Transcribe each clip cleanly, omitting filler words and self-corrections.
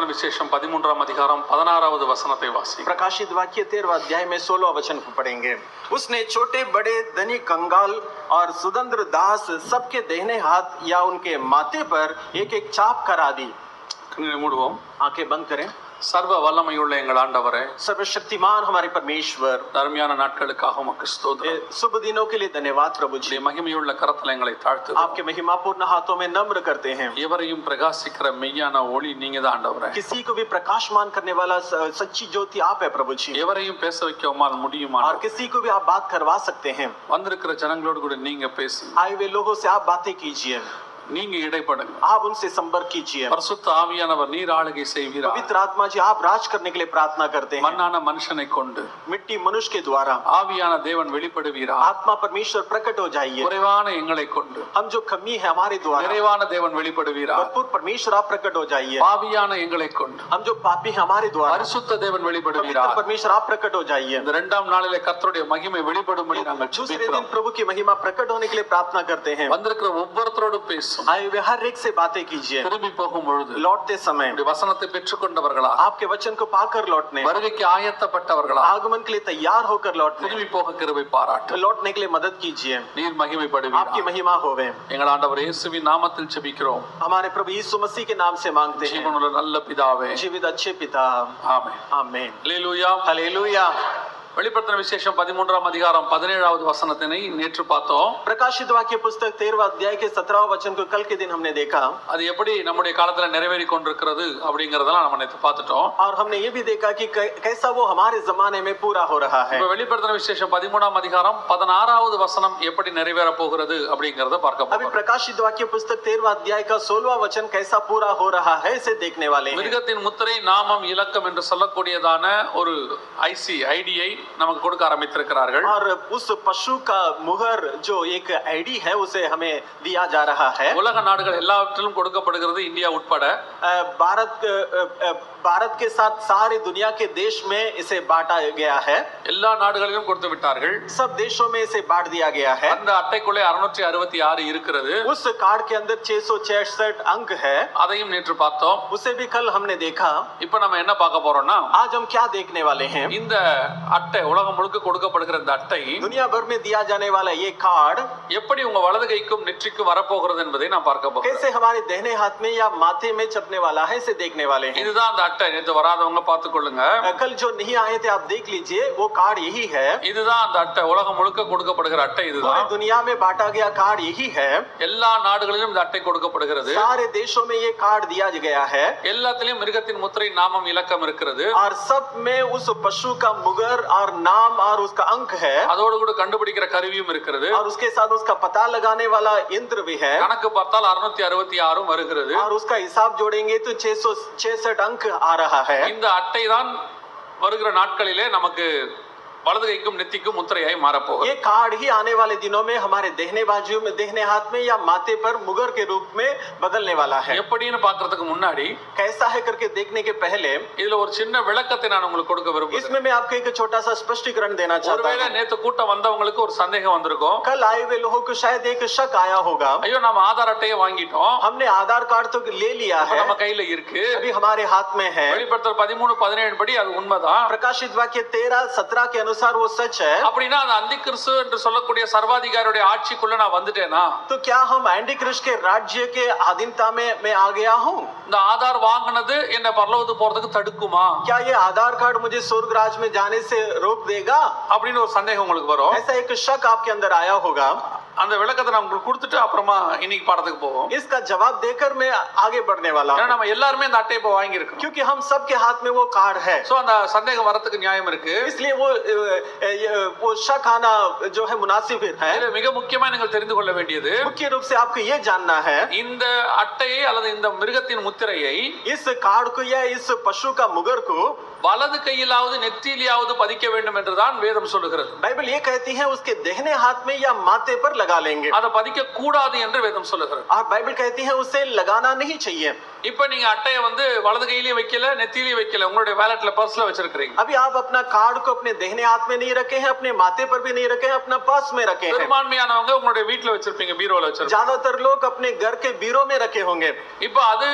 வெளிப்படுத்தின விசேஷம் 13ஆம் அதிகாரம் 16வது வசனத்தை வாசி. प्रकाशित वाक्य 13वां अध्याय में 16वां वचन को पढ़ेंगे। उसने छोटे बड़े धनी कंगाल और सुदंद्र दास सबके दाहिने हाथ या उनके माथे पर एक एक छाप करा दी। கண்களை மூடுவோம். आंखें बंद करें। சர்வ வல்லமையுள்ள எங்கள் ஆண்டவரே, सर्वशक्तिमान हमारे परमेश्वर, அருமையான நாட்களுக்காக உமக்கு ஸ்தோத்திரம். शुभ दिनों के लिए धन्यवाद प्रभु जी। மகிமையுள்ள கரத்தில் எங்களை தாழ்த்துகிறோம். आपके महिमापूर्ण हाथों में नम्र करते हैं। எவரையும் பிரகாசிக்கிற மெய்யான ஒளி நீங்க தான் ஆண்டவரே. किसी को भी प्रकाशमान करने वाला सच्ची ज्योति आप है प्रभु जी। எவரையும் பேச வைக்க உம்மால் முடியுமா? और किसी को भी आप बात करवा सकते हैं। வந்திருக்கிற ஜனங்களோடு கூட நீங்க பேசுங்க. आए हुए लोगों से आप बातें कीजिए, நீங்க இடைப்படுங்க. आप उनसे संपर्क कीजिए। பரிசுத்த ஆவியானவர் நீர் ஆளுகை செய்வீராக. पवित्र आत्मा जी आप राज करने के लिए प्रार्थना करते हैं। மண்ணான மனுஷனை கொண்டு मिट्टी मनुष्य के द्वारा ஆவியான தேவன் வெளிப்படுவீராக. आत्मा परमेश्वर प्रकट हो जाइए। குறைவான எங்களை கொண்டு हम जो कमी है हमारे द्वारा நிறைவான தேவன் வெளிப்படுவீராக. भरपूर परमेश्वर आप प्रकट हो जाइए। பாவியான எங்களை கொண்டு हम जो पापी हैं हमारे द्वारा பரிசுத்த தேவன் पवित्र வெளிப்படுவீராக. परमेश्वर आप प्रकट हो जाइए। இந்த இரண்டாம் நாளிலே கர்த்தருடைய மகிமை வெளிப்படும்படி நாங்கள் दूसरे दिन ஜெபிக்கிறோம். प्रभु की महिमा प्रकट होने के लिए प्रार्थना करते हैं। வந்திருக்கிற ஒவ்வொருத்தரோடும் பேசும். आए हुए हर एक से बातें कीजिए। திரும்பி போகும் பொழுது लौटते समय உம்முடைய வசனத்தை பெற்றுக்கொண்டவர்களா, आपके वचन को पाकर लौटने, வருகைக்கு ஆயத்தப்பட்டவர்களா, आगमन के लिए तैयार होकर लौटने, திரும்பி போக கிருபை பாராட்டு. लौटने के लिए मदद कीजिए। நீர் மகிமைப்படுவீராக. आपकी महिमा होवे। எங்கள் ஆண்டவர் இயேசுவின் நாமத்தில் ஜெபிக்கிறோம். हमारे प्रभु यीशु मसीह के नाम से मांगते हैं। ஜீவனுள்ள நல்ல பிதாவே, जीवित अच्छे पिता, ஆமென். आमीन। அல்லேலூயா. हालेलुया। வெளிப்படுத்தின விசேஷம் 13ஆம் அதிகாரம் 17வது வசனத்தினை நேற்று பார்த்தோம். प्रकाशित वाक्य पुस्तक 13वां अध्याय के 17वां वचन को कल के दिन हमने देखा அது எப்படி நம்முடைய காலத்துல நிறைவேறி கொண்டிருக்கிறது அப்படிங்கறதெல்லாம் நம்ம நேத்து பார்த்துட்டோம். और हमने ये भी देखा कि कैसा वो हमारे जमाने में पूरा हो रहा है। இப்ப வெளிப்படுத்தின விசேஷம் 13ஆம் அதிகாரம் 16வது வசனம் எப்படி நிறைவேற போகிறது அப்படிங்கறத பார்க்க अभी போறோம். प्रकाशित वाक्य पुस्तक 13वां अध्याय का 16वां वचन कैसा पूरा हो रहा है इसे देखने वाले हैं। மிருகத்தின் முத்திரை நாமம் இலக்கம் என்று சொல்லக்கூடியதான ஒரு ஐடியை நமக்கு கொடுக்க ஆரம்பித்திருக்கிறார்கள். और उस पशु का मुहर जो एक आईडी है उसे हमें दिया जा रहा है। உலக நாடுகள் எல்லாவற்றிலும் கொடுக்கப்படுகிறது, இந்தியா உட்பட. भारत के साथ सारे दुनिया के देश में इसे बांटा गया है। எல்லா நாடுகளிலும் கொடுத்து விட்டார்கள். सब देशों में इसे बांट दिया गया है। அந்த அட்டைக்குள்ளே 666 இருக்கிறது. उस कार्ड के अंदर 666 अंक है। அதையும் நேற்று பார்த்தோம். उसे भी कल हमने देखा। இப்ப நம்ம என்ன பார்க்க போறோம்னா, आज हम क्या देखने वाले हैं? இந்த அட்டை, உலகம் முழுக்க கொடுக்கப்படுகிற இந்த அட்டை दुनिया भर में दिया जाने वाला ये कार्ड எப்படி உங்க வலது கைக்கும் நெற்றிக்கும் வரப்போகிறது என்பதை நான் பார்க்க போகிறேன். कैसे हमारे दाहिने हाथ में या माथे में चपने वाला है इसे देखने वाले हैं। இதுதான் அந்த அட்டை. நேத்து வராதவங்க பார்த்துக்கொள்ளுங்க. कल जो नहीं आए थे आप देख लीजिए, वो कार्ड यही है। இதுதான் அந்த அட்டை. உலகம் முழுக்க கொடுக்கப்படுகிற அட்டை पूरी இதுதான். दुनिया में बांटा गया कार्ड यही है। எல்லா நாடுகளிலும் இந்த அட்டை கொடுக்கப்படுகிறது. सारे देशों में ये कार्ड दिया गया है। எல்லாத்திலும் மிருகத்தின் முத்திரை நாமம் இலக்கம் இருக்கிறது. और सब में उस पशु का मुगर और नाम और उसका अंक है। அதோடு கூட கண்டுபிடிக்கிற கருவியும் இருக்கிறது. और उसके साथ उसका पता लगाने वाला यंत्र भी है। கணக்கு பார்த்தால் 666 வருகிறது. और उसका हिसाब जोड़ेंगे तो 666 अंक आ रहा है। இந்த அட்டை தான் வருகிற நாட்களிலே நமக்கு வலது கைக்கும் நெத்திக்கும் முத்திரையாய் மாறப்போகுது. ये कार्ड ही आने वाले दिनों में हमारे दाहिने बाजू में, दाहिने हाथ में या माथे पर मुगर के रूप में बदलने वाला है। எப்படின்னு பார்க்கிறதுக்கு முன்னாடி कैसा है करके देखने के पहले இதுல ஒரு சின்ன விளக்கத்தை நான் உங்களுக்கு கொடுக்க விரும்புகிறேன். इसमें मैं आपको एक छोटा सा स्पष्टीकरण देना चाहता ஒருவேளை हूँ। நேத்து கூட்டம் வந்தவங்களுக்கு ஒரு சந்தேகம் வந்திருக்கும். कल आए हुए लोगों को शायद एक शक आया होगा, ஐயோ நாம ஆதார் அட்டையை வாங்கிட்டோம், हमने आधार कार्ड तो ले लिया है, நம்ம கையில இருக்கு, अभी हमारे हाथ में है। வெளிப்படுத்தல் 13:17 படி அது உண்மைதான். प्रकाशित वाक्य 13:17 के अनुसार वो सच है। அப்படின்னா அந்த அந்தி கிறிஸ்து என்று சொல்லக்கூடிய சர்வாதிகாரியுடைய ஆட்சிக்குள்ள நான் வந்துட்டேனா? तो क्या हम एंटी क्रिस्ट के राज्य के अधीनता में मैं आ गया हूँ? இந்த ஆதார் வாங்குனது என்ன பரலோகத்துக்கு போறதுக்கு தடுக்குமா? क्या ये आधार कार्ड मुझे स्वर्ग राज्य में जाने से रोक देगा? அப்படின்னு ஒரு சந்தேகம் உங்களுக்கு வரும். ऐसा एक शक आपके अंदर आया होगा। அந்த விளக்கத்தை நான் உங்களுக்கு கொடுத்துட்டு அப்புறமா இன்னைக்கு பாடத்துக்கு போவோம். इसका जवाब देकर मैं आगे बढ़ने वाला ஏன்னா हूँ, நம்ம எல்லாருமே இந்த அட்டையை இப்போ வாங்கி இருக்கோம். क्योंकि हम सबके हाथ में वो कार्ड है। சோ அந்த சந்தேகம் வரதுக்கு நியாயம் இருக்கு. इसलिए वो शक आना जो है मुनासिब है। இதுல மிக முக்கியமா நீங்கள் தெரிந்து கொள்ள வேண்டியது, मुख्य रूप से आपको ये जानना है, இந்த அட்டையை அல்லது இந்த மிருகத்தின் முத்திரையை इस कार्ड को या इस पशु का मुगर को வலது கையிலாவது நெற்றியிலாவது பதிக்க வேண்டும் என்றுதான் வேதம் சொல்லுகிறது. बाइबल ये कहती है उसके दाहिने हाथ में या माथे पर लगा लेंगे, அதை பதிக்க கூடாது என்று வேதம் சொல்லுகிறது. और बाइबल कहती है उसे लगाना नहीं चाहिए। இப்ப நீங்க அட்டையை வந்து வலது கையிலயும் வைக்கல, நெத்தியிலயும் வைக்கல, உங்களுடைய வேலட்ல பர்ஸ்ல வச்சிருக்கீங்க. अभी आप अपना कार्ड को अपने दाहिने हाथ में नहीं रखे हैं, अपने माथे पर भी नहीं रखे हैं, अपना पर्स में रखे हैं। பெரும்பான்மையானவங்க உங்களுடைய வீட்ல வச்சிருப்பீங்க, பீரோல வச்சிருப்பீங்க. ज्यादातर लोग अपने घर के बीरो में रखे होंगे। இப்ப அது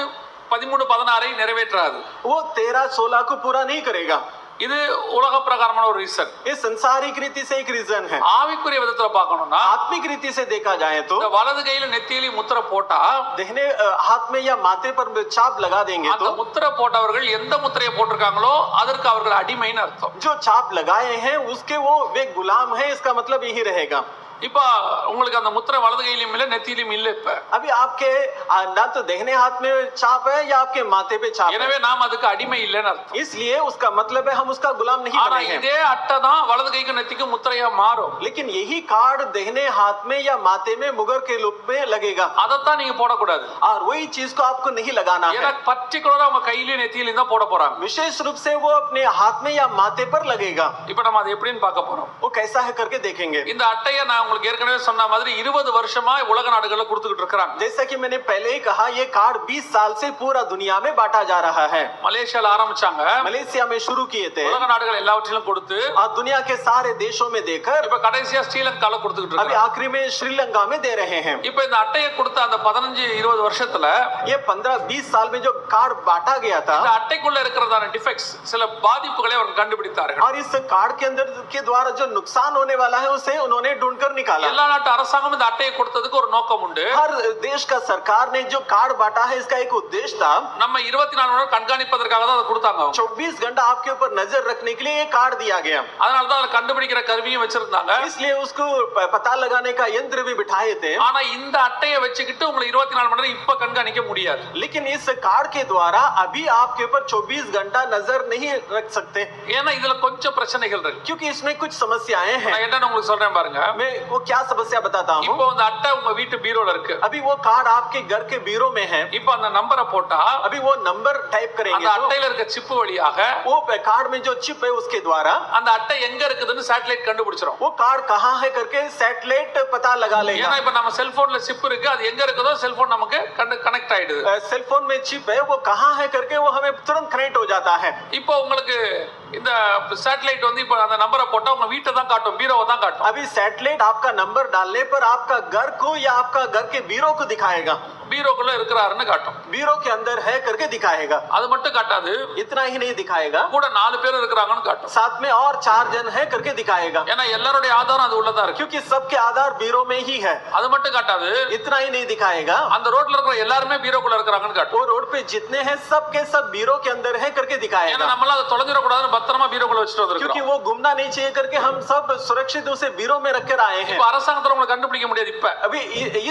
13-16 நிறைவேற்றாது. वो 13-16 को पूरा नहीं करेगा। இது உலக பிரகாரமான ஒரு ரீசன். ये संसारिक रीति से एक रीजन है। ஆவிக்குரிய விதத்துல பார்க்கணும்னா आत्मिक रीति से देखा जाए तो இந்த வலது கையில நெத்தியில முத்திரை போட்டா दाहिने हाथ में या माथे पर छाप लगा देंगे அந்த तो முத்திரை போட்டவர்கள் எந்த முத்திரையை போட்டிருக்காங்களோ அதற்கு அவர்கள் அடிமைன்னு அர்த்தம். जो छाप लगाए हैं उसके वो वे गुलाम है, इसका मतलब यही रहेगा। இப்ப உங்களுக்கு அந்த முத்திரை வலது கையிலும் இல்ல நெத்தியிலும் இல்ல. இப்ப अभी आपके ना तो दाहिने हाथ में छाप है या आपके माथे पे छाप है, எனவே நாம் அதுக்கு அடிமை இல்லைன்னு அர்த்தம். इसलिए उसका मतलब है हम उसका गुलाम नहीं ஆனா बने हैं। இதே अट्टा தான் வலது கைக்கு நெத்திக்கு முத்திரையா மாறும். लेकिन यही कार्ड दाहिने हाथ में या माथे में मुगर के रूप में लगेगा அதத்தான் நீங்க போடக்கூடாது. और वही चीज को आपको नहीं लगाना ஏன்னா है। பர்టిక్యులரா உங்க கையிலயும் நெத்தியிலும் தான் போட போறாங்க. विशेष रूप से वो अपने हाथ में या माथे पर लगेगा। இப்ப நம்ம அதை எப்படின்னு பார்க்க போறோம். वो कैसा है करके देखेंगे। இந்த அட்டையை நான் உங்களுக்கு ஏற்கனவே சொன்ன மாதிரி 20 வருஷமா உலக நாடுகள்ல கொடுத்துக்கிட்டு இருக்காங்க. जैसा कि मैंने पहले ही कहा, ये कार्ड 20 साल से पूरा दुनिया में बांटा जा रहा है। மலேசியால ஆரம்பிச்சாங்க, मलेशिया में शुरू किए थे உலக நாடுகள் எல்லாவற்றிலும் கொடுத்து और दुनिया के सारे देशों में देकर இப்ப கடைசியா ஸ்ரீலங்கால கொடுத்துக்கிட்டு अभी இருக்காங்க. आखिरी में श्रीलंका में दे रहे हैं। இப்ப இந்த அட்டையை கொடுத்த அந்த 15-20 வருஷத்துல ये 15-20 साल में जो कार्ड बांटा गया था இந்த அட்டைக்குள்ள இருக்கிறதான டிஃபெக்ட்ஸ் சில பாதிப்புகளை அவர்கள் கண்டுபிடித்தார்கள். और इस कार्ड के अंदर के द्वारा जो नुकसान होने वाला है उसे उन्होंने ढूंढकर निकाला। எல்லா நாட்டு அரசாங்கம் இந்த அட்டையை கொடுத்ததுக்கு ஒரு நோக்கம் உண்டு. हर देश का सरकार ने जो कार्ड बांटा है इसका एक उद्देश्य था। நம்ம 24 மணி நேரம் கண்காணிப்பதற்காக தான் அதை கொடுத்தாங்க. 24 घंटा आपके ऊपर नजर रखने के लिए ये कार्ड दिया गया। அதனால தான் அதை கண்டுபிடிக்கிற கருவியும் வச்சிருந்தாங்க. इसलिए उसको पता लगाने का यंत्र भी बिठाए थे। ஆனா இந்த அட்டையை வச்சுக்கிட்டு உங்களை 24 மணி நேரம் இப்ப கண்காணிக்க முடியாது. लेकिन इस कार्ड के द्वारा अभी आपके ऊपर 24 घंटा नजर नहीं रख सकते, ஏன்னா இதுல கொஞ்சம் பிரச்சனைகள் இருக்கு. क्योंकि इसमें कुछ समस्याएं हैं। நான் என்னன்னு உங்களுக்கு சொல்றேன் பாருங்க. मैं वो क्या समस्या बताता हूँ। இப்போ அந்த அட்டை உங்க வீட்டு பீரோல இருக்கு. अभी वो कार्ड आपके घर के बीरो में है। இப்போ அந்த நம்பரை போட்டா अभी वो नंबर टाइप அந்த करेंगे तो அட்டையில இருக்க சிப் வழியாக वो कार्ड में जो चिप है उसके द्वारा அந்த அட்டை எங்க இருக்குதுன்னு சேட்டலைட் கண்டுபிடிச்சிரும். वो कार्ड कहाँ है करके सैटेलाइट पता लगा लेगा। ஏன்னா இப்ப நம்ம செல்போன்ல சிப் இருக்கு, அது எங்க இருக்குதோ செல்போன் நமக்கு கனெக்ட் ஆயிடுது. सेलफोन में चिप है, वो कहाँ है करके वो हमें तुरंत कनेक्ट हो जाता है। இப்போ உங்களுக்கு இந்த சேட்டலைட் வந்து இப்போ அந்த நம்பரை போட்டா உங்க வீட்டை தான் காட்டும், பீரோவை தான் காட்டும். अभी सैटेलाइट आपका नंबर डालने पर आपका घर को या आपका घर के बीरो को दिखाएगा। பீரோக்குள்ள இருக்கிறாருன்னு காட்டும். बीरो के अंदर है करके दिखाएगा। அது மட்டும் காட்டாது, इतना ही नहीं दिखाएगा, கூட 4 பேர் இருக்கிறாங்கன்னு காட்டும். साथ में और 4 जन है करके दिखाएगा, ஏன்னா எல்லாருடைய ஆதாரம் அது உள்ளதா இருக்கு. क्योंकि सबके आधार बीरो में ही है। அது மட்டும் காட்டாது, इतना ही नहीं दिखाएगा, அந்த ரோட்ல இருக்கிற எல்லாருமே பீரோக்குள்ள இருக்கிறாங்கன்னு காட்டும். वो रोड पे जितने हैं सबके सब बीरो के अंदर है करके ஏன்னா दिखाएगा, நம்மள அதை தொலைஞ்சிர கூடாதுன்னு பத்திரமா பீரோக்குள்ள வச்சிட்டு क्योंकि வந்திருக்கோம். वो घूमना नहीं चाहिए करके हम सब सुरक्षित उसे बीरो में रखकर आए हैं। இப்ப அரசாங்கத்துல உங்களை கண்டுபிடிக்க முடியாது. இப்ப अभी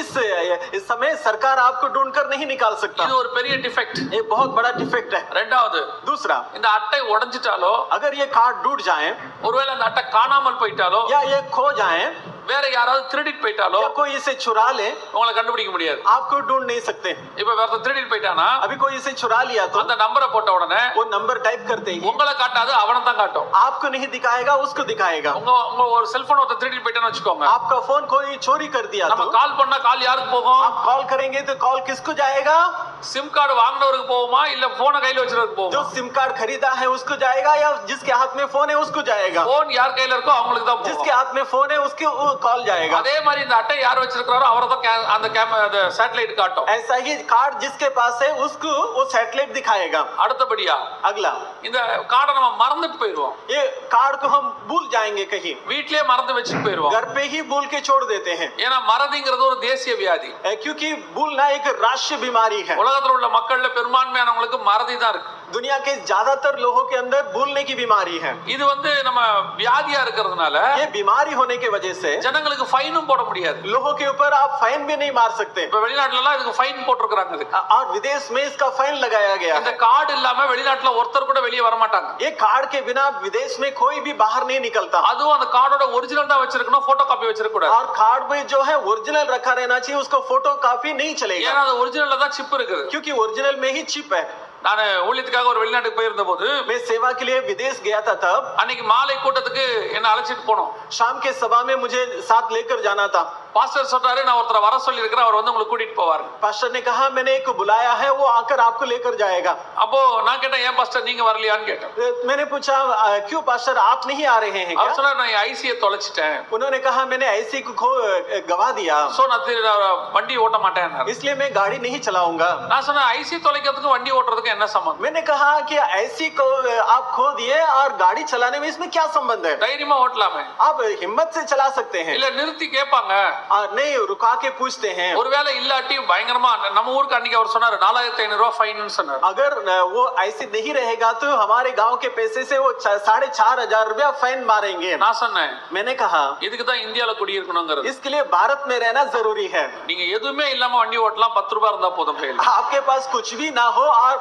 इस समय सरकार आपको ढूंढकर नहीं निकाल सकता। இது ஒரு பெரிய டிஃபெக்ட். ये बहुत बड़ा डिफेक्ट है। ரெண்டாவது, दूसरा, இந்த அட்டை உடைஞ்சிட்டாலோ अगर ये कार्ड टूट जाए ஒருவேளை அந்த அட்டை காணாமல் போயிட்டாலோ या ये खो जाए வேற யாராவது திருடிட்டு போயிட்டாலோ या कोई इसे चुरा ले, உங்களை கண்டுபிடிக்க முடியாது. आपको ढूंढ नहीं सकते। இப்ப வேற திருடிட்டு போயிட்டானா अभी कोई इसे चुरा लिया तो அந்த நம்பரை போட்ட உடனே वो नंबर टाइप करते ही உங்களை காட்டாது, அவனை தான் காட்டும். आपको नहीं दिखाएगा, उसको दिखाएगा। உங்க உங்க ஒரு செல்போன் ஒருத்தர் திருடிட்டு போயிட்டான்னு வச்சுக்கோங்க, आपका फोन कोई चोरी कर दिया நம்ம तो கால் பண்ணா கால் யாருக்கு போகும்? आप कॉल करेंगे तो कॉल किसको जाएगा? சிம் கார்டு வாங்கினவருக்கு போகுமா இல்ல போனை கையில வச்சிருக்கிறதுக்கு जो போகுமா? सिम कार्ड खरीदा है उसको जाएगा या जिसके हाथ में फोन है उसको जाएगा? போன் யார் கையில இருக்கோ அவங்களுக்கு தான் जिसके போகும். हाथ में फोन है उसके कॉल जाएगा। அதே மாதிரி இந்த அட்டை யார் வச்சிருக்காரோ அவரை தான் அந்த சேட்டலைட் காட்டும். ऐसा ही कार्ड जिसके पास है उसको वो सैटेलाइट दिखाएगा। அடுத்தபடியா अगला, இந்த கார்டை நம்ம மறந்துட்டு போயிருவோம். ये कार्ड को हम भूल जाएंगे कहीं, வீட்லயே மறந்து வச்சுட்டு போயிருவோம். घर पे ही भूल के छोड़ देते हैं, ஏன்னா மறதிங்கிறது ஒரு தேசிய வியாதி. क्योंकि भूलना एक राष्ट्रीय बीमारी है। உலகத்துல உள்ள மக்கள்ல பெரும்பான்மையானவங்களுக்கு மறதி தான் இருக்கு. दुनिया के ज्यादातर लोगों के अंदर भूलने की बीमारी है। இது வந்து நம்ம வியாதியா இருக்கிறதுனால ये बीमारी होने की वजह से ஜனங்களுக்கு ஃபைனும் போட முடியாது. लोगों के ऊपर आप फाइन भी नहीं मार सकते, இப்ப வெளிநாட்டுல எல்லாம் இதுக்கு ஃபைன் போட்டுருக்காங்க. இதுக்கு और विदेश में इसका फाइन लगाया गया இந்த है। கார்டு இல்லாம வெளிநாட்டுல ஒருத்தர் கூட வெளியே வர மாட்டாங்க. ये कार्ड के बिना विदेश में कोई भी बाहर नहीं निकलता, அதுவும் அந்த கார்டோட ஒரிஜினல் தான் வச்சிருக்கணும், போட்டோ காப்பி வச்சிருக்க கூடாது. और कार्ड में जो है ओरिजिनल रखा रहना चाहिए, उसको फोटो कॉपी नहीं चलेगा, ஏன்னா அது ஒரிஜினல்ல தான் சிப் இருக்குது. क्योंकि ओरिजिनल में ही चिप है। நான் ஊழியத்துக்காக ஒரு வெளிநாட்டுக்கு போயிருந்த போது मैं सेवा के लिए विदेश गया था, तब அன்னைக்கு மாலை கூட்டத்துக்கு என்ன அழைச்சிட்டு போனோம். शाम के सभा में मुझे साथ लेकर जाना था। பாஸ்டர் சொல்றாரு நான் ஒருத்தரை வர சொல்லி இருக்கிறேன், அவர் வந்து உங்களுக்கு கூட்டிட்டு போவார். पास्टर ने कहा मैंने एक बुलाया है, वो आकर आपको लेकर जाएगा। அப்போ நான் கேட்டேன் ஏன் பாஸ்டர் நீங்க வரலையான்னு கேட்டேன். मैंने पूछा क्यों पास्टर आप नहीं आ रहे हैं அவர் क्या? சொன்னார் நான் ஐசியை தொலைச்சிட்டேன், उन्होंने कहा मैंने ऐसी को गवा दिया, சோ நான் வண்டி ஓட்ட மாட்டேன். इसलिए मैं गाड़ी नहीं चलाऊंगा। நான் சொன்னேன் ஐசி தொலைக்கிறதுக்கு வண்டி ஓட்டுறதுக்கு என்ன சம்பந்தம்? मैंने कहा कि ऐसी को आप खो दिए और गाड़ी चलाने में इसमें क्या संबंध है? தைரியமா ஓட்டலாமே. आप हिम्मत से चला सकते हैं। இல்ல நிறுத்தி கேட்பாங்க, नहीं रुका के पूछते हैं। ஒருவேளை இல்லாட்டி பயங்கரமா நம்ம ஊருக்கு அன்னைக்கு அவர் சொன்னாரு 4500 ரூபாய் ஃபைன் சொன்னாரு. अगर वो ऐसे नहीं रहेगा तो हमारे गांव के पैसे से वो 4500 रुपया फाइन मारेंगे। நான் சொன்னேன் मैंने कहा இதுக்கு தான் இந்தியால குடியிருக்கணும்ங்கிறது. इसके लिए भारत में रहना जरूरी है। நீங்க எதுவுமே இல்லாம வண்டி ஓட்டலாம், 10 ரூபாய் இருந்தா போதும் கையில. आपके पास कुछ भी ना हो और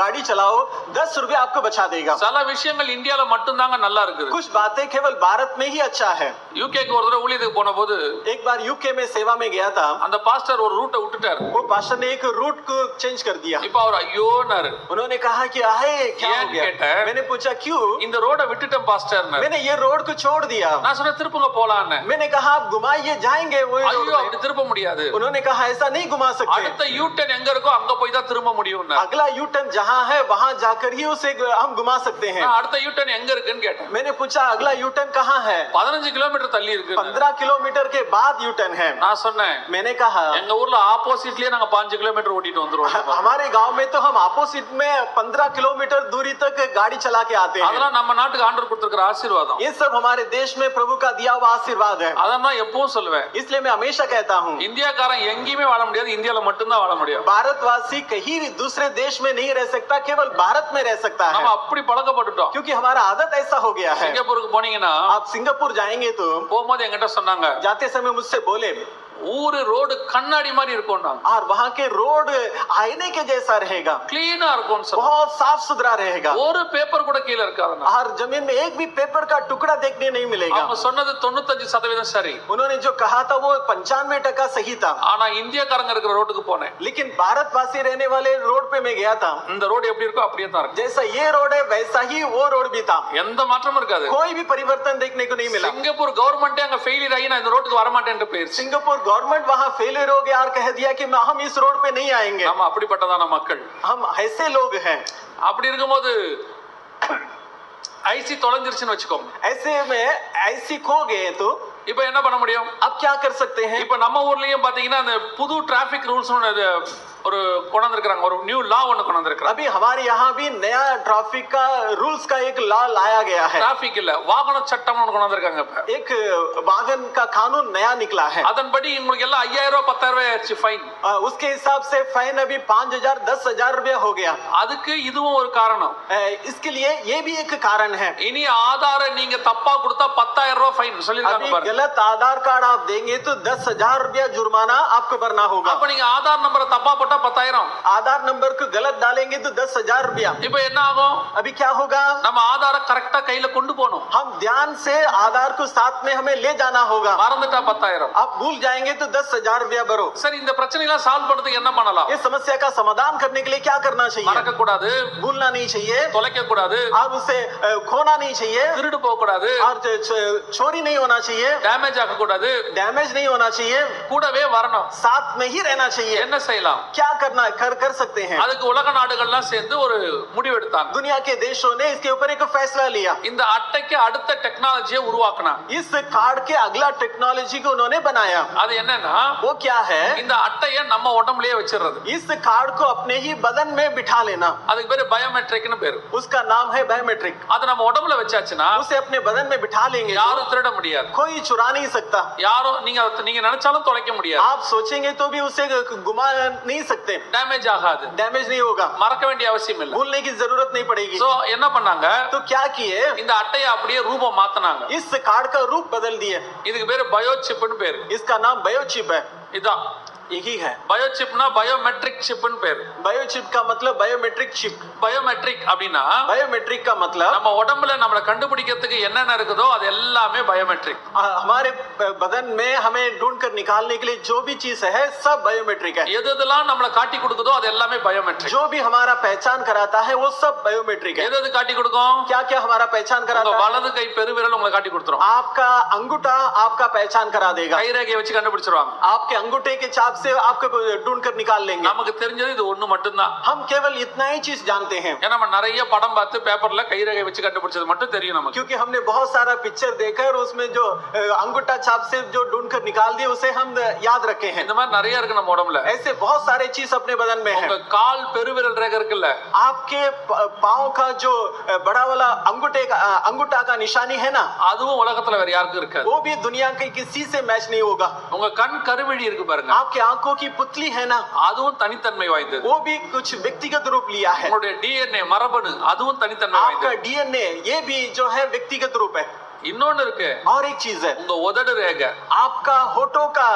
गाड़ी चलाओ, 10 रुपया आपको बचा देगा। சில விஷயங்கள் இந்தியால மட்டும் தாங்க நல்லா இருக்குது. कुछ बातें केवल भारत में ही अच्छा है। யூகேக்கு ஒரு தடவை ஊழியத்துக்கு போன போது एक बार यूके में सेवा में गया था, அந்த பாஸ்டர் ஒரு ரூட்டை விட்டுட்டாரு. वो पास्टर ने एक रूट को चेंज कर दिया। இப்ப அவர் ஐயோனாரு. उन्होंने कहा कि आहे क्या हो गया? मैंने पूछा क्यों? இந்த ரோட விட்டுட்டேன் பாஸ்டர்னாரு. मैंने ये रोड को छोड़ दिया। நான் சொன்ன திருப்புங்க போலான்னு. मैंने कहा आप घुमाइए जाएंगे वो ஐயோ रोड அப்படி திருப்ப முடியாது. पे। उन्होंने कहा ऐसा नहीं घुमा सकते। அடுத்த யூ டர்ன் எங்க இருக்கோ அங்க போய் தான் திரும்ப முடியும்னா. अगला यू टर्न जहाँ है वहाँ जाकर ही उसे हम घुमा सकते हैं। நான் அடுத்த யூ டர்ன் எங்க இருக்குன்னு கேட்டேன். मैंने पूछा अगला यू टर्न कहाँ है? 15 கிலோமீட்டர் தள்ளி இருக்கு. 15 किलोमीटर के बाद यू टर्न है। நான் சொன்னேன் मैंने कहा எங்க ஊர்ல ஆப்போசிட்லயே நாங்க 5 கிலோமீட்டர் ஓட்டிட்டு வந்துருவோம். हमारे गांव में तो हम अपोजिट में 15 किलोमीटर दूरी तक गाड़ी चला के आते हैं। அதெல்லாம் நம்ம நாட்டுக்கு ஆண்டவர் கொடுத்திருக்கிற ஆசீர்வாதம். ये सब हमारे देश में प्रभु का दिया हुआ आशीर्वाद है। அதான் நான் எப்பவும் சொல்லுவேன், इसलिए मैं हमेशा कहता हूँ இந்தியாக்காரன் எங்கேயுமே வாழ முடியாது, இந்தியால மட்டும் தான் வாழ முடியும். भारतवासी कहीं भी दूसरे देश में नहीं रह सकता, केवल भारत में रह सकता है। நம்ம அப்படி பழக்கப்பட்டுட்டோம். क्योंकि हमारा आदत ऐसा हो गया है। சிங்கப்பூருக்கு போனீங்கன்னா आप सिंगापुर जाएंगे तो போகும்போது என்கிட்ட சொன்னாங்க जाते समय मुझसे बोले ஊரு ரோடு கண்ணாடி மாதிரி இருக்கும், और वहाँ के रोड आईने के जैसा रहेगा, கிளீனா இருக்கும், बहुत साफ सुथरा रहेगा, ஒரு பேப்பர் கூட கீழ இருக்காது, और जमीन में एक भी पेपर का टुकड़ा देखने नहीं मिलेगा। அவங்க சொன்னது 95% சரி. उन्होंने जो कहा था वो 95% सही था। ஆனா இந்தியாக்காரங்க இருக்கிற ரோட்டுக்கு போனேன். लेकिन भारतवासी रहने वाले रोड पे मैं गया था, இந்த ரோடு எப்படி இருக்கோ அப்படியே தான் இருக்கு. जैसा ये रोड है वैसा ही वो रोड भी था, எந்த மாற்றமும் இருக்காது. कोई भी परिवर्तन देखने को नहीं मिला। சிங்கப்பூர் கவர்மெண்டே அங்க ஃபெயிலியர் ஆகி நான் இந்த ரோட்டுக்கு வர மாட்டேன்னு போயிருச்சு. सिंगापुर गवर्नमेंट वहाँ फेलियर हो गया और कह दिया कि हम इस रोड पे नहीं आएंगे। நம்ம அப்படிப்பட்டதான மக்கள், हम ऐसे लोग हैं। அப்படி இருக்கும்போது ஐசி தொலைஞ்சிருச்சுன்னு வச்சுக்கோங்க. ऐसे में ऐसी खो गए तो இப்போ என்ன பண்ண முடியும்? अब क्या कर सकते हैं? இப்போ நம்ம ஊர்லயும் பாத்தீங்கன்னா அந்த புது டிராபிக் ரூல்ஸ் ஒரு கொண்டு வந்திருக்காங்க, ஒரு நியூ லா ஒன்னு கொண்டு வந்திருக்காங்க. अभी हमारे यहाँ भी नया ट्रैफिक का रूल्स का एक लॉ लाया गया है। டிராபிக் இல்ல, வாகன சட்டம் ஒன்னு கொண்டு வந்திருக்காங்க. இப்ப एक वाहन का कानून नया निकला है। அதன்படி உங்களுக்கு எல்லாம் 5000 ரூபாய் 10000 ரூபாய் ஆச்சு ஃபைன். उसके हिसाब से फाइन अभी 5000 10000 रुपया हो गया। அதுக்கு இதுவும் ஒரு காரணம். इसके लिए ये भी एक कारण है। இனி ஆதார நீங்க தப்பா கொடுத்தா 10000 ரூபாய் ஃபைன் சொல்லிருக்காங்க अभी பாருங்க. गलत आधार कार्ड आप देंगे तो 10000 रुपया जुर्माना आपको भरना होगा। அப்ப நீங்க ஆதார் நம்பரை தப்பா போட்டா 10000. आधार नंबर को गलत डालेंगे तो 10000 रुपया। இப்போ என்ன ஆகும்? अभी क्या होगा? நம்ம ஆதார கரெக்ட்டா கையில கொண்டு போணும். हम ध्यान से आधार को साथ में हमें ले जाना होगा। மறந்துட்டா 10000. आप भूल जाएंगे तो 10000 रुपया भरो। சரி, இந்த பிரச்சனைலாம் சால்வ் பண்றதுக்கு என்ன பண்ணலாம்? ये समस्या का समाधान करने के लिए क्या करना चाहिए? மறக்க கூடாது, भूलना नहीं चाहिए, தொலைக்க கூடாது, आप उसे खोना नहीं चाहिए, திருடு போக கூடாது, और चोरी नहीं होना चाहिए, டேமேஜ் ஆக கூடாது, डैमेज नहीं होना चाहिए, கூடவே வரணும். साथ में ही रहना चाहिए। என்ன செய்யலாம்? क्या करना कर सकते हैं? அதுக்கு உலக நாடுகள்லாம் சேர்ந்து ஒரு முடிவு எடுத்தாங்க. दुनिया के देशों ने इसके ऊपर एक फैसला लिया। இந்த அட்டைக்கு அடுத்த டெக்னாலஜியை உருவாக்குனாங்க. इस कार्ड के अगला टेक्नोलॉजी को उन्होंने बनाया। அது என்னன்னா, वो क्या है? இந்த அட்டையை நம்ம உடம்புலயே வச்சிடுறது. इस कार्ड को अपने ही बदन में बिठा लेना। அதுக்கு பேரு பயோமெட்ரிக்னு பேரு. उसका नाम है बायोमेट्रिक। அது நம்ம உடம்புல வச்சாச்சுன்னா उसे अपने बदन में बिठा लेंगे तो யாரும் திருட முடியாது, कोई चुरा नहीं सकता। யாரும் நீங்க நினைச்சாலும் தொலைக்க முடியாது, आप सोचेंगे तो भी उसे गुमा नहीं सकते, டேமேஜ் ஆகாது, डैमेज नहीं होगा, மறக்க வேண்டிய அவசியம் இல்ல. भूलने की जरूरत नहीं पड़ेगी। சோ என்ன பண்ணாங்க? तो क्या किए? இந்த அட்டையை அப்படியே ரூபம் மாத்துனாங்க. इस कार्ड का रूप बदल दिए। இதுக்கு பேரு பயோசிப்னு பேரு. इसका नाम बायोचिप है। இதான் यही है। பயோசிப்னா பயோமெட்ரிக் சிப்னு பேர். बायोचिप का मतलब बायोमेट्रिक चिप। பயோமெட்ரிக் அப்படின்னா बायोमेट्रिक का मतलब நம்ம உடம்புல நம்மள கண்டுபிடிக்கிறதுக்கு என்னென்ன இருக்குதோ அது எல்லாமே பயோமெட்ரிக். हमारे बदन में हमें ढूंढ कर निकालने के लिए जो भी चीज है सब बायोमेट्रिक है। எது எதெல்லாம் நம்மள காட்டி கொடுக்குதோ அது எல்லாமே பயோமெட்ரிக். जो भी हमारा पहचान कराता है वो सब बायोमेट्रिक है। எது எது காட்டி கொடுக்கும்? क्या क्या हमारा पहचान உங்க कराता है? வலது கை பெருவிரல் உங்களை காட்டி கொடுத்துரும். आपका अंगूठा आपका पहचान करा देगा। கைரேகையை வச்சு கண்டுபிடிச்சிருவாங்க. आपके अंगूठे के छाप से आपको ढूंढ कर निकाल लेंगे। நமக்கு தெரிஞ்சது இது ஒண்ணு மட்டும்தான். हम केवल इतना ही चीज जानते हैं ஏன்னா நம்ம நிறைய படம் பார்த்து பேப்பர்ல கைரேகை வச்சு கண்டுபிடிச்சது மட்டும் தெரியும் நமக்கு. क्योंकि हमने बहुत सारा पिक्चर देखकर उसमें जो अंगूठा छाप से जो ढूंढ कर निकाल दिए उसे हम याद रखे हैं। இந்த மாதிரி நிறைய இருக்கு நம்ம உடம்புல. ऐसे बहुत सारे चीज अपने बदन में है। உங்க கால் பெருவிரல் ரேகை இருக்குல்ல, आपके पाँव का जो बड़ा वाला अंगूठा का निशानी है ना, அதுவும் உலகத்துல வேற யாருக்கும் இருக்காது. वो भी दुनिया के किसी से मैच नहीं होगा। உங்க கண் கருவிழி இருக்கு பாருங்க, आपके आंखों की पुतली है ना, அதுவும் தனித்தன்மை வாய்ந்தது. वो भी कुछ व्यक्तिगत रूप लिया है। உங்களுடைய டிஎன்ஏ மரபணு அதுவும் தனித்தன்மை आपका வாய்ந்தது. डीएनए ये भी जो है व्यक्तिगत रूप है। இன்னொன்னு இருக்கு, और एक चीज है உங்க உதடு ரேகை. आपका होठों का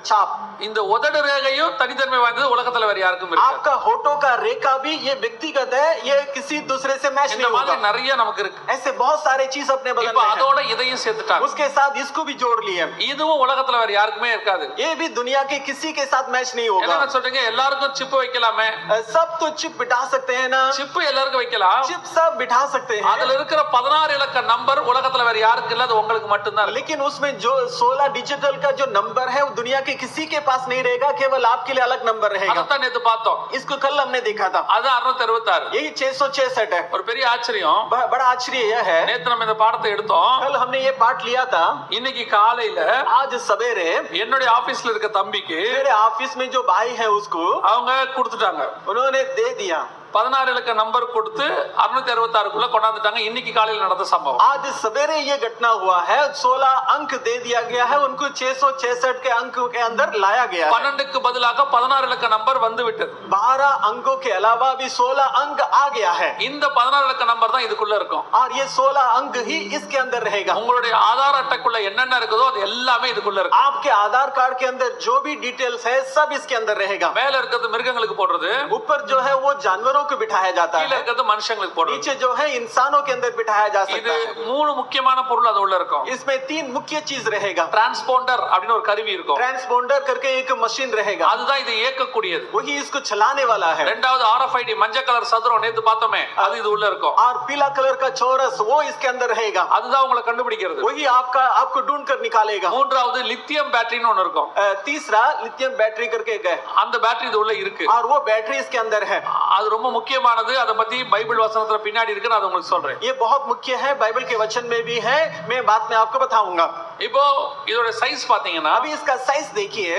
छाप। இந்த உதடு ரேகையும் தனித்தன்மை வாய்ந்தது, உலகத்துல வேற யாருக்கும் இருக்காது. आपका होठों का रेखा भी ये व्यक्तिगत है, ये किसी दूसरे से मैच இந்த नहीं மாதிரி होगा। நிறைய நமக்கு இருக்கு. ऐसे बहुत सारे चीज अपने बदन இப்ப में है। அதோட இதையும் சேர்த்துட்டாங்க. उसके साथ इसको भी जोड़ लिए। இதுவும் உலகத்துல வேற யாருக்குமே இருக்காது. ये भी दुनिया के किसी के साथ मैच नहीं होगा। என்ன சொல்றீங்க? எல்லாருக்கும் சிப் வைக்கலாமே? सब तो चिप बिठा सकते हैं ना, சிப் எல்லாருக்கும் வைக்கலாம். चिप सब बिठा सकते हैं, அதுல இருக்கிற 16 இலக்க நம்பர் உலகத்துல வேற யாருக்கு இல்ல, அது உங்களுக்கு மட்டும்தான் இருக்கு. लेकिन उसमें जो 16 डिजिटल का जो नंबर है वो दुनिया के किसी के पास नहीं रहेगा, केवल आपके लिए अलग नंबर रहेगा। அதான் நேத்து பார்த்தோம். इसको कल हमने देखा था, அது 666. यही 666 है। ஒரு பெரிய ஆச்சரியம், बड़ा आश्चर्य यह है, நேத்து நம்ம இந்த பாடத்தை எடுத்தோம். कल हमने ये पाठ लिया था, இன்னைக்கு காலையில आज सवेरे என்னுடைய ஆபீஸ்ல இருக்க தம்பிக்கு मेरे ऑफिस में जो भाई है उसको அவங்க கொடுத்துட்டாங்க. उन्होंने दे दिया। 16 இலக்க நம்பர் கொடுத்து 666க்குள்ள கொண்டாந்துட்டாங்க. இன்னைக்கு காலையில நடந்த சம்பவம். आज सवेरे ये घटना हुआ है, 16 अंक दे दिया गया है उनको, 666 के अंक के अंदर लाया गया है। 12க்கு பதிலாக 16 இலக்க நம்பர் வந்து விட்டது. 12 अंकों के अलावा भी 16 अंक आ गया है, இந்த 16 இலக்க நம்பர் தான் இதுக்குள்ள இருக்கும். और ये 16 अंक ही इसके अंदर रहेगा। உங்களுடைய ஆதார் அட்டைக்குள்ள என்னென்ன இருக்குதோ அது எல்லாமே இதுக்குள்ள இருக்கு. आपके आधार कार्ड के अंदर जो भी डिटेल्स है सब इसके अंदर रहेगा। மேல இருக்கிறது மிருகங்களுக்கு போடுறது, ऊपर जो है वो जानवरों को बिठाया जाता கீழ है, இருக்கிறது மனுஷங்களுக்கு போடுறது. नीचे जो है इंसानों के अंदर बिठाया जा இது सकता है। மூணு முக்கியமான பொருள் அது உள்ள இருக்கும். इसमें 3 मुख्य चीज रहेगा। டிரான்ஸ்பாண்டர் அப்படின்னு ஒரு கருவி இருக்கும். ट्रांसपोंडर करके एक मशीन रहेगा, அதுதான் இதை இயக்கக்கூடியது. वही इसको चलाने वाला है। ரெண்டாவது RFID மஞ்சள் கலர் சதுரம் நேத்து பார்த்தோமே, அது இது உள்ள இருக்கும். और पीला कलर का चौरस वो इसके अंदर रहेगा, அதுதான் உங்களை கண்டுபிடிக்கிறது. वही आपको ढूंढ कर निकालेगा। மூன்றாவது லித்தியம் பேட்டரின்னு ஒன்னு இருக்கும். तीसरा लिथियम बैटरी करके एक है, அந்த பேட்டரி இது உள்ள இருக்கு. और वो बैटरी इसके अंदर है। அது ரொம்ப முக்கியமானது. அதை பத்தி பைபிள் வசனத்துல பின்னாடி இருக்கு, நான் உங்களுக்கு சொல்றேன். ये बहुत मुख्य है, बाइबल के वचन में भी है, मैं बाद में आपको बताऊंगा। இப்போ இதோட சைஸ் பாத்தீங்கன்னா अभी इसका साइज देखिए,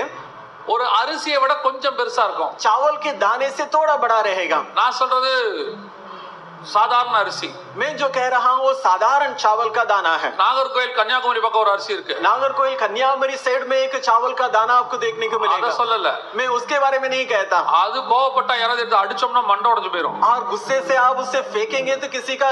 ஒரு அரிசியை விட கொஞ்சம் பெருசா இருக்கும். चावल के दाने से थोड़ा बड़ा रहेगा। நான் சொல்றது சாதாரண அரிசி. मैं जो कह रहा हूँ वो साधारण चावल का दाना है। நாகர்கோயில் கன்னியாகுமரி பக்கம் ஒரு அரிசி இருக்கு. नागरकोइल कन्याकुमारी साइड में एक चावल का दाना आपको देखने को அத मिलेगा। சொல்லல. मैं उसके बारे में नहीं कहता। அது கோவப்பட்டா யாராவது எடுத்து அடிச்சோம்னா மண்டை உடைஞ்சு போயிடும். और गुस्से से आप उससे फेंकेंगे तो किसी का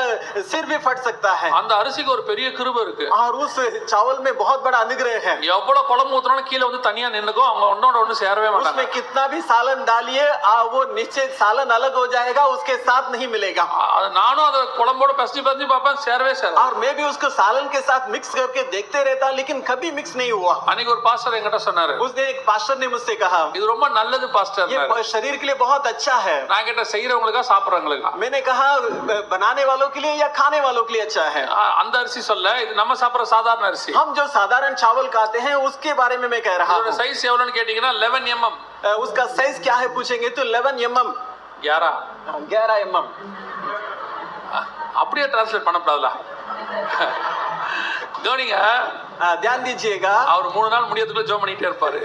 सिर भी फट सकता है। அந்த அரிசிக்கு ஒரு பெரிய கிருபை இருக்கு. और उस चावल में बहुत बड़ा अनुग्रह है। எவ்வளவு குழம்பு ஊத்துனாலும் கீழே வந்து தனியா நின்னுக்கும், அவங்க ஒன்னோட ஒண்ணு சேரவே उसमें மாட்டாங்க. कितना भी सालन डालिए वो निश्चित सालन अलग हो जाएगा, उसके साथ नहीं मिलेगा। நானும் அதை குழம்போட பசி பசி பார்ப்பேன், சேரவே சேர. और मैं भी उसको सालन के साथ मिक्स करके देखते रहता, लेकिन कभी मिक्स नहीं हुआ। அன்னைக்கு ஒரு பாஸ்டர் என்கிட்ட சொன்னாரு, उसने एक पास्टर ने मुझसे कहा இது ரொம்ப நல்லது பாஸ்டர். ये शरीर के लिए बहुत अच्छा है। நான் கிட்ட செய்யறவங்களுக்கா சாப்பிடுறவங்களுக்கா? मैंने कहा बनाने वालों के लिए या खाने वालों के लिए अच्छा है। அந்த அரிசி சொல்ல, இது நம்ம சாப்பிடுற சாதாரண அரிசி. हम जो साधारण चावल खाते हैं उसके बारे में मैं कह रहा இதோட हूँ। சைஸ் எவ்வளவுன்னு கேட்டீங்கன்னா 11 mm. उसका साइज क्या है पूछेंगे तो 11 mm, 11 mm। அப்படியே டிரான்ஸ்லேட் பண்ணப்படாதுல. கவனிங்க, ध्यान दीजिएगा, அவர் 3 நாள் முடியறதுக்குள்ள ஜெபம் பண்ணிட்டே இருப்பாரு.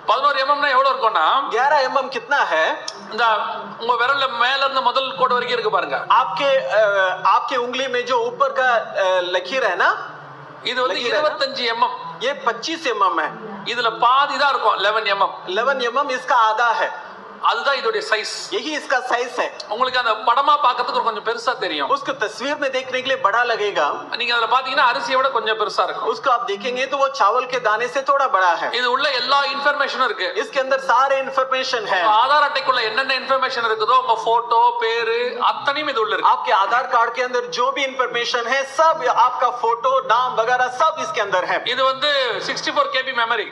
11 mm எவ்வளவு இருக்கும்னா, 11 mm कितना है? இந்த உங்க விரல்ல மேல இருந்து முதல் கோடு வரைக்கும் இருக்கு பாருங்க. आपके उंगली में जो ऊपर का लकीर है ना, இது வந்து 25 mm. ये 25 mm है। இதுல பாதி தான் இருக்கும் 11 mm. 11 mm इसका आधा है। அதுதான் இதோட சைஸ். यही इसका साइज है। உங்களுக்கு அந்த படமா பார்க்கிறதுக்கு கொஞ்சம் பெருசா தெரியும். उसको तस्वीर में देखने के लिए बड़ा लगेगा। நீங்க அதுல பாத்தீங்கன்னா அரிசியை விட கொஞ்சம் பெருசா இருக்கும். उसको आप देखेंगे तो वो चावल के दाने से थोड़ा बड़ा है। இது உள்ள எல்லா இன்ஃபர்மேஷனும் இருக்கு. इसके अंदर सारे इन्फॉर्मेशन है। ஆதார் அட்டைக்குள்ள என்னென்ன இன்ஃபர்மேஷன் இருக்குதோ உங்க போட்டோ பேரு அத்தனையும் இது உள்ள இருக்கு. आपके आधार कार्ड के अंदर जो भी इन्फॉर्मेशन है सब, आपका फोटो नाम वगैरह सब इसके अंदर है। இது வந்து 64 KB மெமரி.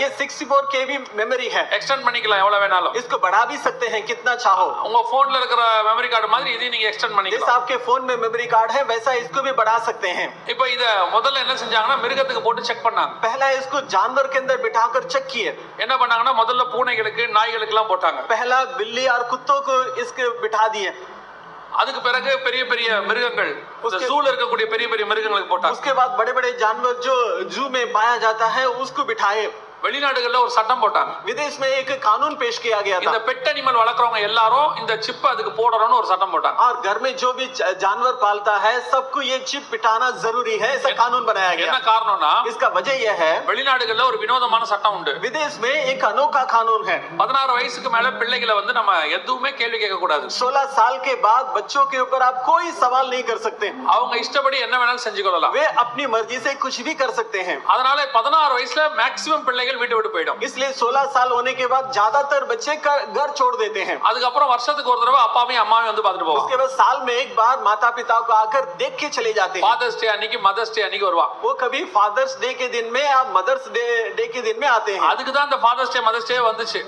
ये 64 KB मेमोरी है। எக்ஸ்டெண்ட் பண்ணிக்கலாம் எவ்வளவு வேணாலும். इसको बढ़ा भी सकते हैं कितना चाहो। உங்க போன்ல இருக்கிற மெமரி கார்டு மாதிரி இதையும் நீங்க எக்ஸ்டெண்ட் जैसे பண்ணிக்கலாம். आपके फोन में मेमोरी कार्ड है वैसा इसको भी बढ़ा सकते हैं। இப்போ இத முதல்ல என்ன செஞ்சாங்கன்னா மிருகத்துக்கு போட்டு செக் பண்ணாங்க. पहला इसको जानवर के अंदर बिठाकर चेक किए। என்ன பண்ணாங்கன்னா முதல்ல பூனைகளுக்கு நாய்களுக்கு எல்லாம் போட்டாங்க. पहला बिल्ली और कुत्तों को इसके बिठा दिए। அதுக்கு பிறகு பெரிய பெரிய மிருகங்கள் ஜூல இருக்கக்கூடிய பெரிய பெரிய மிருகங்களுக்கு போட்டாங்க. उसके बाद बड़े बड़े जानवर जो जू में पाया जाता है उसको बिठाए। வெளிநாடுகள்ல ஒரு சட்டம் போட்டாங்க. विदेश में एक कानून पेश किया गया था। இந்த பெட் அனிமல் வளர்க்கறவங்க எல்லாரும் இந்த சிப் அதுக்கு போடணும்னு ஒரு சட்டம் போட்டாங்க. और घर में जो भी जानवर पालता है सबको ये चिप बिठाना जरूरी है, ऐसा कानून बनाया என்ன गया। காரணம்னா इसका वजह यह है வெளிநாடுகள்ல ஒரு வினோதமான சட்டம் உண்டு. विदेश में एक अनोखा कानून है। 16 வயசுக்கு மேல பிள்ளைகளை வந்து நம்ம எதுவுமே கேள்வி கேட்க கூடாது. 16 साल के बाद बच्चों के ऊपर आप कोई सवाल नहीं कर सकते। அவங்க இஷ்டப்படி என்ன வேணாலும் செஞ்சு கொள்ளலாம். वे अपनी मर्जी से कुछ भी कर सकते हैं। அதனால 16 வயசுல மேக்ஸिमम பிள்ளைகள் வீட்டை விட்டு போய்டும். इसलिए 16 साल होने के बाद ज्यादातर बच्चे घर छोड़ देते हैं। அதுக்கப்புறம் வருஷத்துக்கு ஒரு தடவை அப்பாவையும் அம்மாவையும் வந்து பார்த்துட்டு போவாங்க. उसके बाद साल में एक बार माता पिता को आकर देख के चले जाते हैं। ஃபாதர்ஸ் டே அன்னைக்கு மதர்ஸ் டே அன்னைக்கு வருவா. वो कभी फादर्स डे के दिन में या मदर्स डे के दिन में आते हैं। அதுக்கு தான் இந்த ஃபாதர்ஸ் டே மதர்ஸ் டே வந்துச்சு.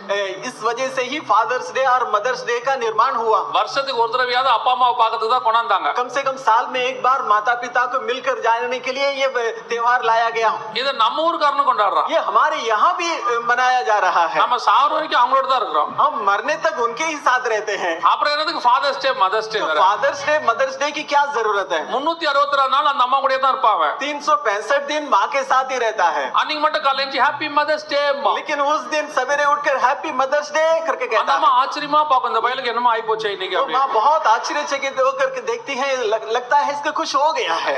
इस वजह से ही फादर्स डे और मदर्स डे का निर्माण हुआ। வருஷத்துக்கு ஒரு தடவையாவது அப்பா அம்மாவை பார்க்கிறதுக்கு தான் கொண்டாந்தாங்க. कम से कम साल में एक बार माता पिता को मिलकर जाने के लिए ये त्योहार लाया गया। இத நம்ம ஊர்க்காரனும் கொண்டாடுறான். ये हमारे यहाँ भी मनाया जा रहा है। நம்ம சாவர வரைக்கும் அவங்களோட தான் இருக்கிறோம். हम मरने तक उनके ही साथ रहते हैं। அப்புறம் என்னதுக்கு ஃபாதர்ஸ் டே மதர்ஸ் டே வேற? फादर्स डे मदर्स डे की क्या जरूरत है? 366 நாள் அந்த அம்மா கூடயே தான் இருப்பாங்க. 365 दिन माँ के साथ ही रहता है। அன்னைக்கு மட்டும் காலையில ஹாப்பி மதர்ஸ் டே. लेकिन उस दिन सवेरे उठकर हैप्पी मदर्स डे करके அந்த कहता அம்மா है। ஆச்சரியமா பாக்கும் இந்த பையலுக்கு என்னமோ ஆயி போச்சு இன்னைக்கு तो அப்படி. माँ बहुत आश्चर्यचकित होकर के देखती है, लगता है इसका कुछ हो गया है।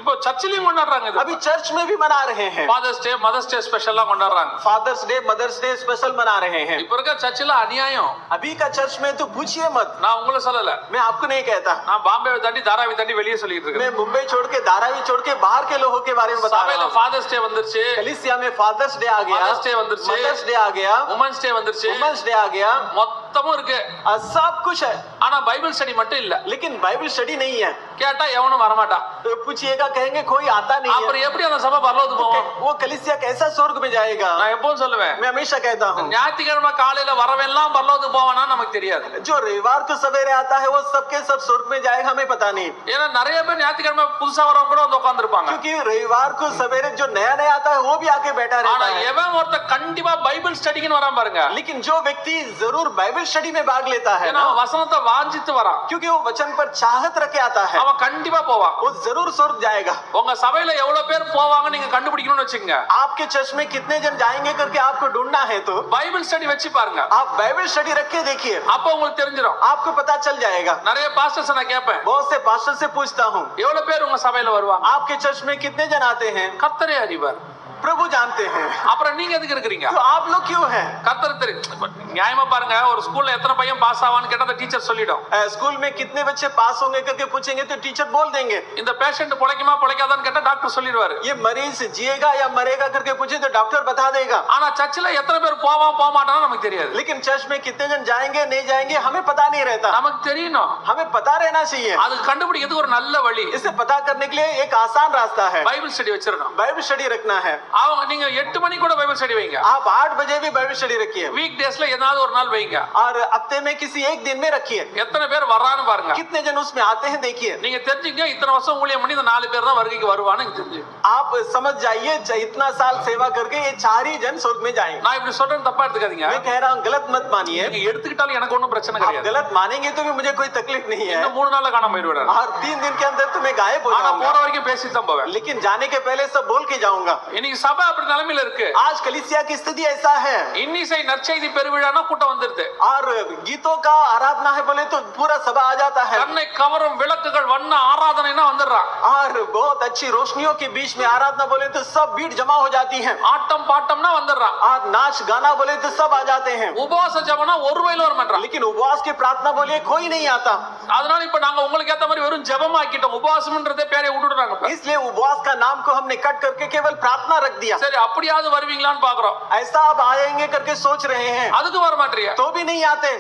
இப்போ சர்ச்சிலயும் கொண்டாடுறாங்க இது. अभी चर्च में भी मना रहे हैं। ஃபாதர்ஸ் டே மதர்ஸ் டே ஸ்பெஷலா கொண்டாடுறாங்க. Fathers day mothers day special मना रहे हैं। இப்ப இருக்க சர்ச்சில அநியாயம். अभी का चर्च में तो पूछिए मत। நான் உங்களை சொல்லல. मैं आपको नहीं कहता। நான் பாம்பேவை தாண்டி தாராவி தாண்டி வெளியே சொல்லிட்டு இருக்கேன். मैं मुंबई छोड़ के धारावी छोड़ के बाहर के लोगों के बारे में बता रहा சபையில हूँ। ஃபாதர்ஸ் டே வந்துருச்சு. कलीसिया में फादर्स डे आ गया, मदर्स डे வந்துருச்சு, मदर्स डे आ गया, உமன்ஸ் டே வந்துருச்சு, वुमेन्स डे आ गया, மொத்தமும் இருக்கு. सब कुछ है। ஆனா பைபிள் ஸ்டடி மட்டும் இல்ல. लेकिन बाइबल स्टडी नहीं है। கேட்டா எவனும் வரமாட்டான். तो पूछिएगा कहेंगे कोई आता नहीं அப்புறம் है। எப்படி அந்த சபை பரலோகத்துக்கு போகும்? वो कलीसिया कैसा स्वर्ग में जाएगा? நான் எப்பவும் சொல்லுவேன், मैं हमेशा कहता हूँ ஞாயிற்றுக்கிழமை காலையில வரவெல்லாம் பரலோகத்துக்கு போவானா நமக்கு தெரியாது. जो रविवार को सवेरे आता है वो सबके सब स्वर्ग में जाएगा हमें पता नहीं। ஏன்னா நிறைய பேர் ஞாயிற்றுக்கிழமை புதுசா வரவங்க கூட வந்து உட்கார்ந்திருப்பாங்க. क्योंकि रविवार को सवेरे जो नया नया आता है वो भी आके बैठा रहता ஆனா है। எவன் ஒருத்த கண்டிப்பா பைபிள் ஸ்டடிக்குன்னு வரான் பாருங்க. लेकिन जो व्यक्ति जरूर बाइबल स्टडी में भाग लेता है ஏன்னா ना, அவன் வசனத்தை வாஞ்சித்து வரான். क्योंकि वो वचन पर चाहत रखे आता है, அவன் கண்டிப்பா போவான். वो जरूर स्वर्ग जाएगा। உங்க சபையில எவ்வளவு பேர் போவாங்க நீங்க கண்டுபிடிக்கணும்னு வச்சுக்கோங்க. आपके चर्च में कितने जन जाएंगे करके आपको ढूंढना है तो பைபிள் ஸ்டடி வச்சு பாருங்க. आप बाइबल स्टडी रख के देखिए, அப்ப உங்களுக்கு தெரிஞ்சிடும். आपको पता चल जाएगा। நிறைய பாஸ்டர்ஸ் நான் கேட்பேன், बहुत से पास्टर से पूछता हूँ எவ்வளவு பேர் உங்க சபையில வருவாங்க? आपके चर्च में कितने जन आते हैं? கர்த்தரே அறிவார். प्रभु जानते हैं। அப்புறம் நீங்க எதுக்கு இருக்கிறீங்க? तो आप लोग क्यों हैं? கர்த்தர் தெரியும். இப்ப நியாயமா பாருங்க, ஒரு ஸ்கூல்ல எத்தனை பையன் பாஸ் ஆவான்னு கேட்டா அந்த டீச்சர் சொல்லிடும். स्कूल में कितने बच्चे पास होंगे करके पूछेंगे तो टीचर बोल देंगे। இந்த பேஷண்ட் பொழைக்குமா பொழைக்காதான்னு கேட்டா டாக்டர் சொல்லிடுவாரு. ये मरीज जिएगा या मरेगा करके पूछे तो डॉक्टर बता देगा। ஆனா சர்ச்சில் எத்தனை பேர் போவான் போக மாட்டான்னு நமக்கு தெரியாது. लेकिन चर्च में कितने जन जाएंगे नहीं जाएंगे हमें पता नहीं रहता। நமக்கு தெரியணும். हमें पता रहना चाहिए। அது கண்டுபிடிக்கிறதுக்கு ஒரு நல்ல வழி. इसे पता करने के लिए एक आसान रास्ता है, பைபிள் ஸ்டடி வச்சிரணும். बाइबल स्टडी रखना है। அவங்க நீங்க 8 மணி கூட பைபிள் ஸ்டடி வைங்க. आप 8 बजे भी बाइबल स्टडी रखिए வீக் டேஸ்ல ஏதாவது ஒரு நாள் வைங்க. और हफ्ते में किसी एक दिन में रखिए। எத்தனை பேர் வர்றான்னு பாருங்க. कितने जन उसमें आते हैं देखिए। நீங்க தெரிஞ்சுங்க இத்தனை வருஷம் ஊழியம் பண்ணி இந்த 4 பேர் தான் வருகைக்கு வருவான்னு தெரிஞ்சு. आप समझ जाइए इतना साल सेवा करके ये 4 ही जन स्वर्ग में जाएंगे। நான் இப்படி சொல்றேன் தப்பா எடுத்துக்காதீங்க. मैं कह रहा हूँ गलत मत मानिए। நீங்க எடுத்துக்கிட்டாலும் எனக்கு ஒண்ணும் பிரச்சனை आप கிடையாது. गलत मानेंगे तो भी मुझे कोई तकलीफ नहीं है। இன்னும் 3 நாள்ல காணாம போயிடுவாரு. और 3 दिन के अंदर तो मैं गायब हो ஆனா जाऊंगा। போற வரைக்கும் பேசி தான் போவேன். लेकिन जाने के पहले सब बोल के जाऊंगा। இன்னைக்கு சபை அப்படி நிலைமையில இருக்கு. आज कलीसिया की स्थिति ऐसा है இன்னிசை நற்செய்தி பெருவிழானா கூட்டம் வந்துருது. और गीतों का आराधना है बोले तो पूरा सभा आ जाता है கண்ணை கவரும் விளக்குகள் வண்ண ஆராதனைனா வந்துடுறான். और बहुत अच्छी रोशनियों के बीच में आराधना बोले तो सब भीड़ जमा हो जाती है ஆட்டம் பாட்டம்னா வந்துடுறான். और नाच गाना बोले तो सब आ जाते हैं உபவாச ஜெபம்னா ஒரு வயல வர மாட்டான். लेकिन उपवास की प्रार्थना बोले कोई नहीं आता அதனால இப்ப நாங்க உங்களுக்கு ஏத்த மாதிரி வெறும் ஜெபம் ஆக்கிட்டோம். உபவாசம்ன்றதே பேரை விட்டுடுறாங்க இப்ப. इसलिए उपवास का नाम को हमने कट करके केवल प्रार्थना रख दिया சரி அப்படியாவது வருவீங்களான்னு பாக்குறோம். ऐसा आप आएंगे करके सोच रहे हैं அதுக்கு வர மாட்டீங்க. तो भी नहीं आते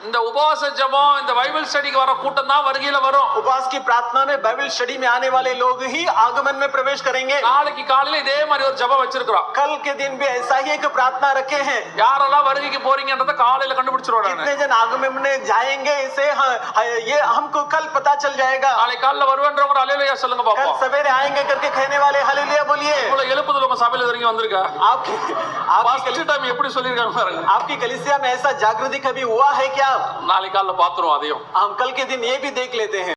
இந்த உபவாச ஜெபம் இந்த பைபிள் ஸ்டடிக்கு வர கூட்டம் தான் வருகையில வரும். उपवास की प्रार्थना में बाइबल स्टडी में आने वाले लोग ही आगमन में प्रवेश करेंगे நாளைக்கு காலையில இதே மாதிரி ஒரு ஜெபம் வச்சிருக்கிறோம். कल के दिन भी ऐसा ही एक प्रार्थना रखे हैं யாரெல்லாம் வருகைக்கு போறீங்கன்றத காலையில கண்டுபிடிச்சிருவோம். कितने जन आगमन में जाएंगे इसे ये हमको कल पता चल जाएगा நாளைக்கு காலைல வருவேன்றவங்க ஒரு அல்லேலூயா சொல்லுங்க कल பாப்போம். सवेरे आएंगे करके कहने वाले हालेलुया बोलिए இவ்வளவு எழுப்புதல் உங்க சபையில வரைக்கும் வந்திருக்கா? आपकी ஃபர்ஸ்ட் டைம் எப்படி சொல்லிருக்காங்க பாருங்க. आपकी कलीसिया में ऐसा जागृति कभी हुआ है क्या நாளைக்கு காலைல பாத்துருவோம் அதையும். हम कल के दिन ये भी देख लेते हैं